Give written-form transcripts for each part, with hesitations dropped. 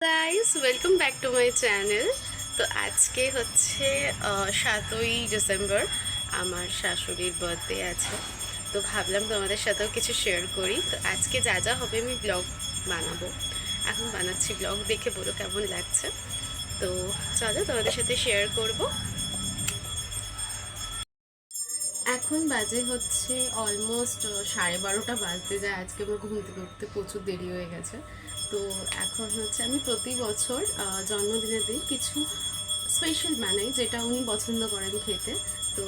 Guys, welcome back to my channel. তো আজকে হচ্ছে 7ই ডিসেম্বর, আমার শাশুড়ির বার্থডে আছে। তো ভাবলাম তোমাদের সাথেও কিছু শেয়ার করি। তো আজকে যা যা হবে আমি ব্লগ বানাবো। এখন বানাচ্ছি ব্লগ, দেখে বলো কেমন লাগছে। তো চলো তোমাদের সাথে শেয়ার করব। এখন বাজে হচ্ছে অলমোস্ট 12:30 বাজতে যায়। আজকে আমার ঘুম থেকে উঠতে প্রচুর দেরি হয়ে গেছে। তো এখন হচ্ছে আমি প্রতি বছর জন্মদিনের দিন কিছু স্পেশাল বানাই, যেটা উনি পছন্দ করেন খেতে। তো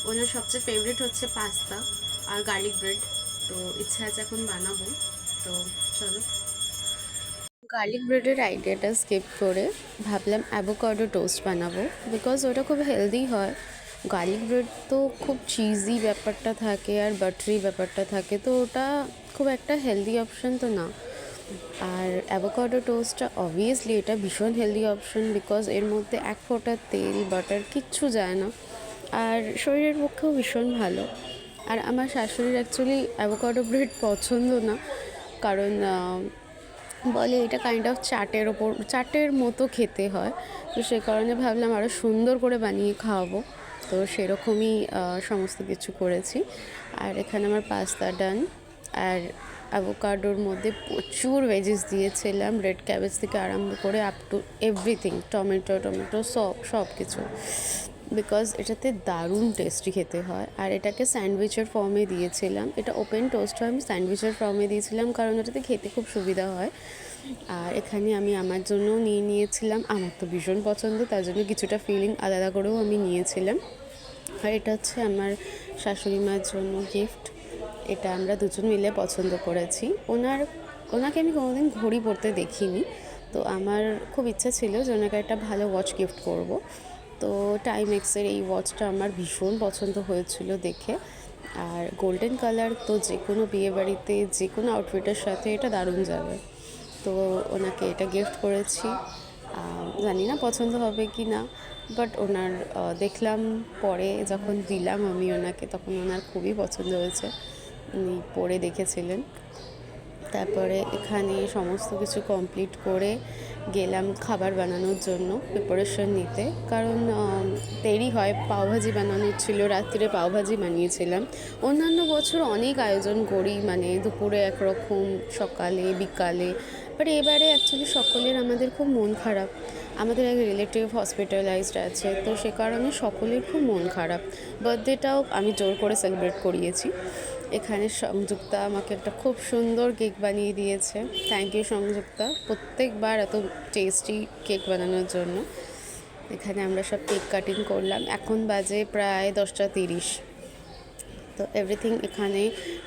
ওনার সবচেয়ে ফেভারিট হচ্ছে পাস্তা আর গার্লিক ব্রেড। তো ইচ্ছা আছে এখন বানাবো। তো চলো। গার্লিক ব্রেডের আইডিয়াটা স্কিপ করে ভাবলাম অ্যাভোকাডো টোস্ট বানাবো, বিকজ ওটা খুব হেলদি হয়। গার্লিক ব্রেড তো খুব চিজি ব্যাপারটা থাকে আর বাটারি ব্যাপারটা থাকে, তো ওটা খুব একটা হেলদি অপশান তো না। আর অ্যাভোকাডো টোস্টটা অবভিয়াসলি এটা ভীষণ হেলদি অপশান, বিকজ এর মধ্যে এক ফোঁটা তেল বাটার কিচ্ছু যায় না, আর শরীরের পক্ষেও ভীষণ ভালো। আর আমার শাশুড়ির অ্যাকচুয়ালি অ্যাভোকাডো ব্রেড পছন্দ না, কারণ বলে এটা কাইন্ড অফ চাটের মতো খেতে হয়। তো সে কারণে ভাবলাম আরও সুন্দর করে বানিয়ে খাওয়াবো। তো সেরকমই সমস্ত কিছু করেছি। আর এখানে আমার পাস্তা ডান। আর অ্যাভোকাডোর মধ্যে প্রচুর ভেজিস দিয়েছিলাম, রেড ক্যাবেজ থেকে আরম্ভ করে আপ টু এভরিথিং, টমেটো সব কিছু, বিকজ এটাতে দারুণ টেস্টি খেতে হয়। আর এটাকে স্যান্ডউইচের ফর্মে দিয়েছিলাম। এটা ওপেন টোস্ট হয়, আমি স্যান্ডউইচের ফর্মে দিয়েছিলাম কারণ এটাতে খেতে খুব সুবিধা হয়। আর এখানে আমি আমার জন্যও নিয়েছিলাম, আমার তো ভীষণ পছন্দ, তার জন্য কিছুটা ফিলিং আলাদা করেও আমি নিয়েছিলাম। আর এটা হচ্ছে আমার শাশুড়ি মার জন্য গিফট। এটা আমরা দুজন মিলে পছন্দ করেছি। ওনাকে আমি কোনোদিন ঘড়ি পরতে দেখিনি, তো আমার খুব ইচ্ছা ছিল যে ওনাকে একটা ভালো ওয়াচ গিফট করব। তো টাইমেক্সের এই ওয়াচটা আমার ভীষণ পছন্দ হয়েছিল দেখে। আর গোল্ডেন কালার তো যে কোনো বিয়েবাড়িতে যে কোনো আউটফিটের সাথে এটা দারুণ যাবে। তো ওনাকে এটা গিফট করেছি। জানি না পছন্দ হবে কি না, বাট ওনার দেখলাম পরে যখন দিলাম আমি ওনাকে, তখন ওনার খুবই পছন্দ হয়েছে, উনি পরে দেখেছিলেন। তারপরে এখানে সমস্ত কিছু কমপ্লিট করে গেলাম খাবার বানানোর জন্য প্রিপারেশন নিতে, কারণ দেরি হয়। পাওভাজি বানানোর ছিল, রাত্রিরে পাওভাজি বানিয়েছিলাম। অন্যান্য বছর অনেক আয়োজন করি, মানে দুপুরে একরকম, সকালে বিকালে, বাট এবারে অ্যাকচুয়ালি সকলের আমাদের খুব মন খারাপ। আমাদের এক রিলেটিভ হসপিটালাইজড আছে, তো সে কারণে সকলের খুব মন খারাপ। বার্থডেটাও আমি জোর করে সেলিব্রেট করিয়েছি। এখানে সংযুক্তা আমাকে একটা খুব সুন্দর কেক বানিয়ে দিয়েছে। থ্যাংক ইউ সংযুক্তা, প্রত্যেকবার এত টেস্টি কেক বানানোর জন্য। এখানে আমরা সব কেক কাটিং করলাম। এখন বাজে প্রায় 10:30। তো এভরিথিং এখানে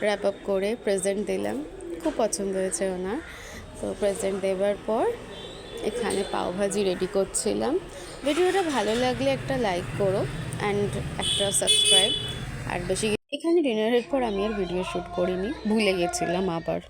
র্যাপ আপ করে প্রেজেন্ট দিলাম। খুব পছন্দ হয়েছে ওনার। তো প্রেজেন্ট দেওয়ার পর এখানে পাওভাজি রেডি করছিলাম। ভিডিওটা ভালো লাগলে একটা লাইক করো অ্যান্ড একটা সাবস্ক্রাইব। আর বেশি এখানে ডিনারের পর আমি আর ভিডিও শ্যুট করিনি, ভুলে গেছিলাম আবার।